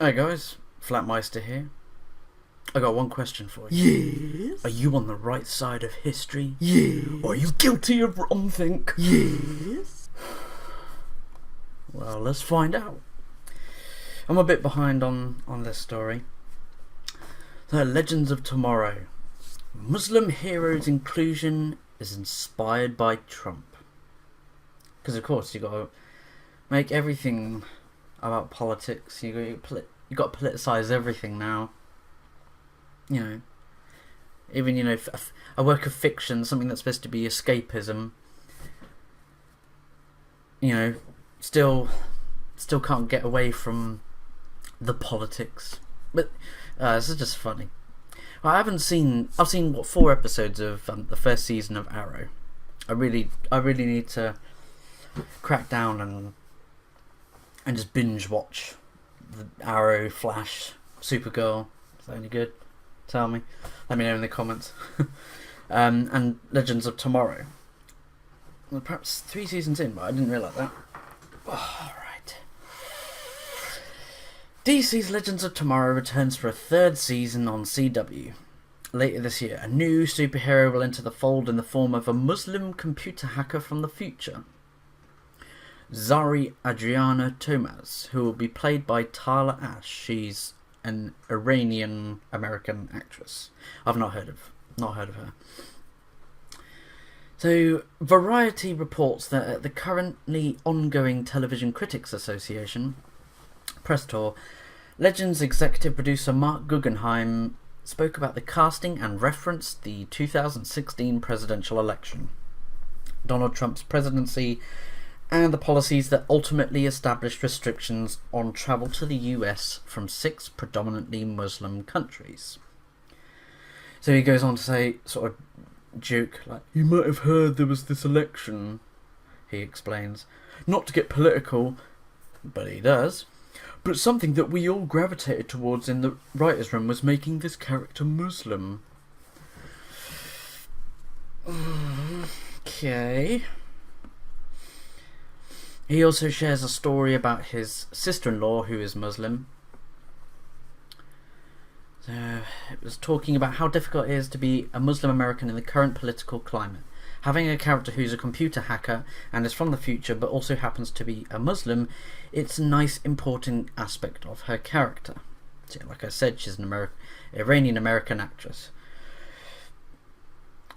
Hey guys, Flattmeister here. I got one question for you. Yes. Are you on the right side of history? Yes. Or are you guilty of wrongthink? Yes. Well, let's find out. I'm a bit behind on this story. The Legends of Tomorrow. Muslim heroes' inclusion is inspired by Trump. Because of course you got to make everything about politics. You got to politicize everything now. You know, even a work of fiction, something that's supposed to be escapism. You know, still can't get away from the politics. But this is just funny. I've seen 4 episodes of the first season of Arrow. I really need to crack down and just binge watch the Arrow, Flash, Supergirl. Is that any good? Tell me. Let me know in the comments. And Legends of Tomorrow. Well, perhaps 3 seasons in, but I didn't realise that. Alright. DC's Legends of Tomorrow returns for a 3rd season on CW. Later this year, a new superhero will enter the fold in the form of a Muslim computer hacker from the future. Zari Adriana Tomaz, who will be played by Tyler Ash. She's an Iranian American actress. I've not heard of her. So, Variety reports that at the currently ongoing Television Critics Association press tour, Legends executive producer Marc Guggenheim spoke about the casting and referenced the 2016 presidential election, Donald Trump's presidency, and the policies that ultimately established restrictions on travel to the US from 6 predominantly Muslim countries. So he goes on to say, sort of joke, like, "You might have heard there was this election," he explains. "Not to get political, but he does. But something that we all gravitated towards in the writer's room was making this character Muslim." Okay. He also shares a story about his sister-in-law who is Muslim. So it was talking about how difficult it is to be a Muslim American in the current political climate. Having a character who's a computer hacker and is from the future but also happens to be a Muslim, it's a nice important aspect of her character. So, like I said, she's an Iranian American actress.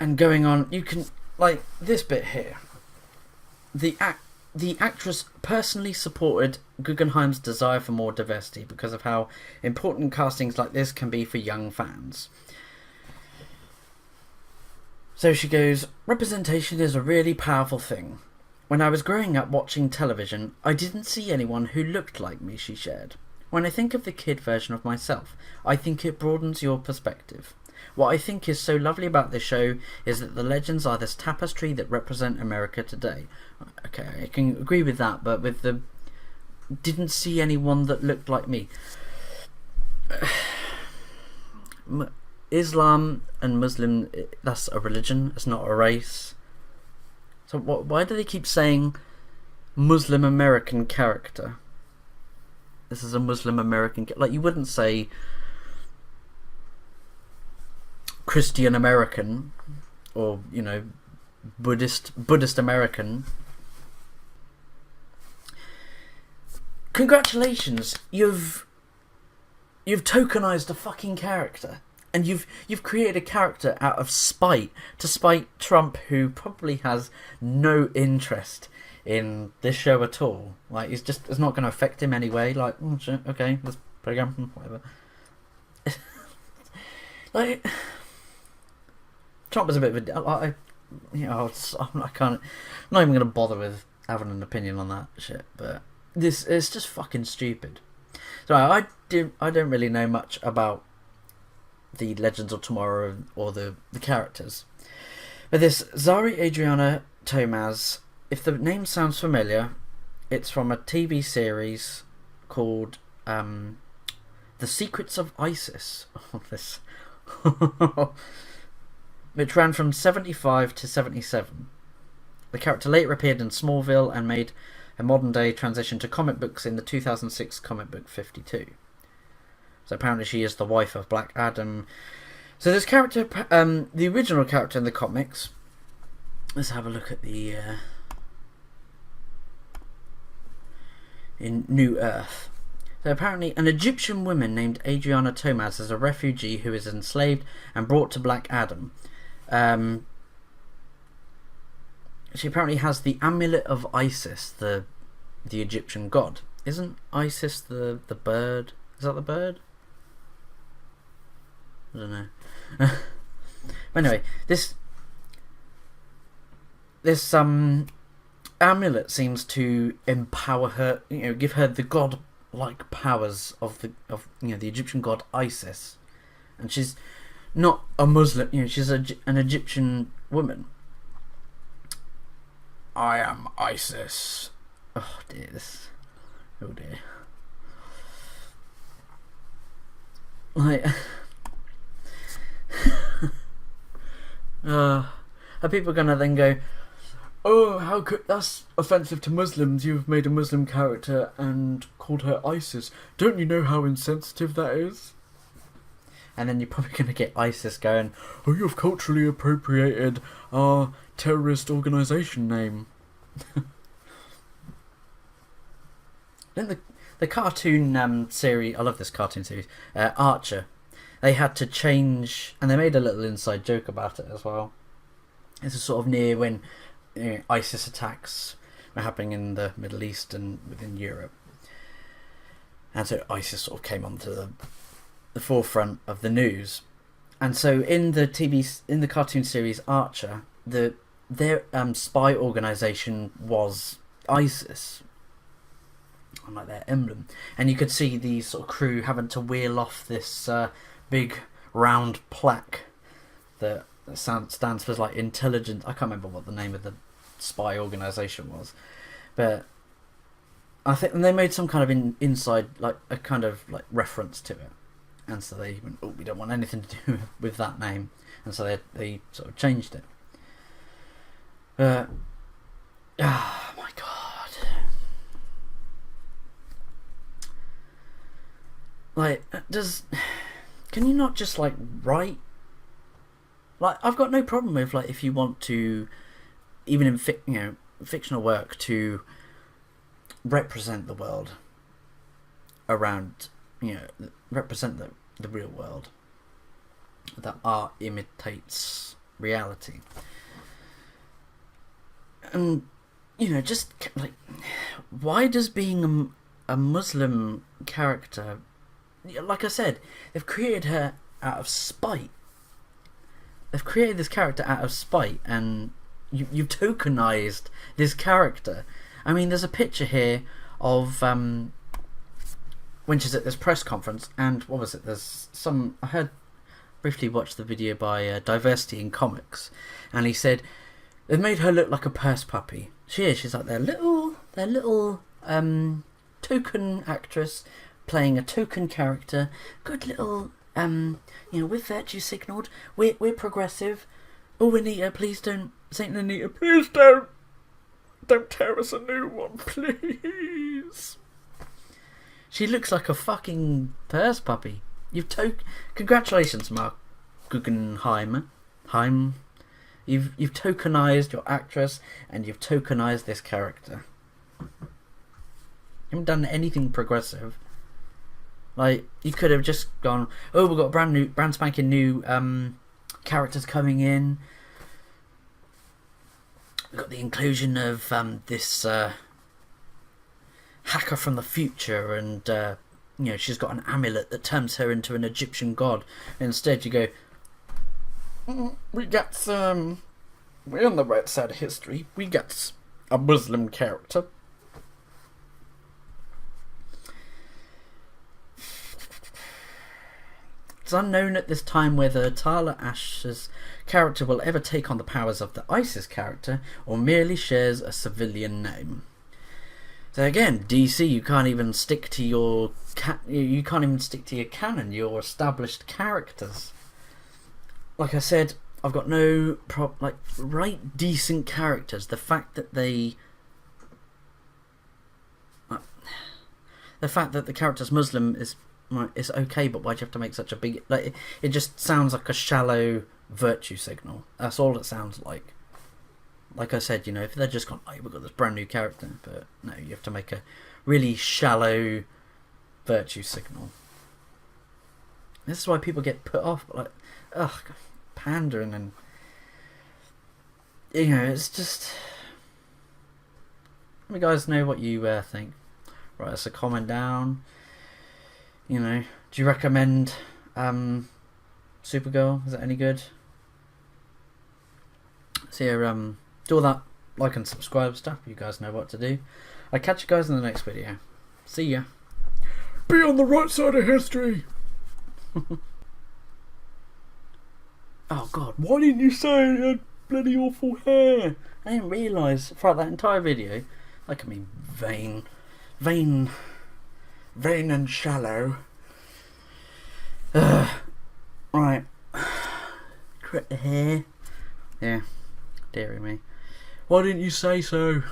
And going on, you can, like this bit here. The actress personally supported Guggenheim's desire for more diversity because of how important castings like this can be for young fans. So she goes, "Representation is a really powerful thing. When I was growing up watching television, I didn't see anyone who looked like me," she shared. "When I think of the kid version of myself, I think it broadens your perspective. What I think is so lovely about this show is that the legends are this tapestry that represent America today." Okay, I can agree with that, but with the "didn't see anyone that looked like me." Islam and Muslim, that's a religion, it's not a race. So why do they keep saying Muslim American character? This is a Muslim American, like, you wouldn't say Christian American or, Buddhist American. Congratulations, you've tokenized a fucking character, and you've created a character out of spite to spite Trump, who probably has no interest in this show at all. Like, it's not going to affect him anyway. Like, shit, okay, this program, whatever. Like, Trump is a bit of a, I can't. I'm not even going to bother with having an opinion on that shit. But this is just fucking stupid. So I don't really know much about the Legends of Tomorrow or the characters. But this Zari Adriana Tomaz, if the name sounds familiar, it's from a TV series called The Secrets of ISIS. This. Which ran from 75 to 77. The character later appeared in Smallville and made a modern day transition to comic books in the 2006 comic book 52. So apparently she is the wife of Black Adam. So this character, the original character in the comics. Let's have a look at the in New Earth. So apparently an Egyptian woman named Adriana Tomaz is a refugee who is enslaved and brought to Black Adam. She apparently has the amulet of Isis, the Egyptian god. Isn't Isis the bird? Is that the bird? I don't know. But anyway, this amulet seems to empower her, give her the god-like powers of the Egyptian god Isis, and she's not a Muslim. She's an Egyptian woman. I am Isis. Oh dear, this. Oh dear. Like, are people gonna then go, oh, how could that's offensive to Muslims? You've made a Muslim character and called her ISIS. Don't you know how insensitive that is? And then you're probably gonna get ISIS going, oh, you've culturally appropriated our terrorist organisation name. Then the cartoon series, I love this cartoon series, Archer. They had to change, and they made a little inside joke about it as well. This is sort of near when ISIS attacks were happening in the Middle East and within Europe, and so ISIS sort of came onto the forefront of the news. And so in the cartoon series Archer, their spy organisation was ISIS, on like their emblem, and you could see the sort of crew having to wheel off this big round plaque that stands for like intelligence. I can't remember what the name of the spy organisation was, but I think they made some kind of inside, like a kind of like reference to it, and so they went, oh, we don't want anything to do with that name, and so they sort of changed it. Oh my god. Like, can you not just like write? Like, I've got no problem with like if you want to, even in fictional work, to represent the world around, represent the real world. That art imitates reality. And just like, why does being a Muslim character, like I said, they've created her out of spite. They've created this character out of spite, and you've tokenized this character. I mean, there's a picture here of when she's at this press conference, and what was it? There's some. I briefly watched the video by Diversity in Comics, and he said they've made her look like a purse puppy. She is. She's like their little token actress playing a token character. Good little with virtue signalled. We're progressive. Oh, Anita, please don't. Saint Anita, please don't tear us a new one, please. She looks like a fucking purse puppy. Congratulations, Marc Guggenheim. You've tokenized your actress, and you've tokenized this character. You haven't done anything progressive. Like, you could have just gone, oh, we've got brand spanking new characters coming in. We've got the inclusion of this hacker from the future, and she's got an amulet that turns her into an Egyptian god. Instead, you go, we get we're on the right side of history. We get a Muslim character. It's unknown at this time whether Tala Ash's character will ever take on the powers of the ISIS character, or merely shares a civilian name. So again, DC, you can't even stick to your canon, your established characters. Like I said, I've got no write decent characters. The fact that the fact that the character's Muslim is Right, it's okay, but why'd you have to make such a big... Like, it just sounds like a shallow virtue signal. That's all it sounds like. Like I said, you know, if they're just gone, oh, we've got this brand new character, but no, you have to make a really shallow virtue signal. This is why people get put off, like, ugh, pandering, and, you know, it's just... Let me guys know what you think. Write us a comment down. You know, do you recommend Supergirl? Is it any good? So yeah, do all that like and subscribe stuff. You guys know what to do. I'll catch you guys in the next video. See ya. Be on the right side of history. Oh God, why didn't you say it had bloody awful hair? I didn't realise throughout that entire video. I can be vain and shallow. Right. Correct the hair. Yeah. Dearie me. Why didn't you say so?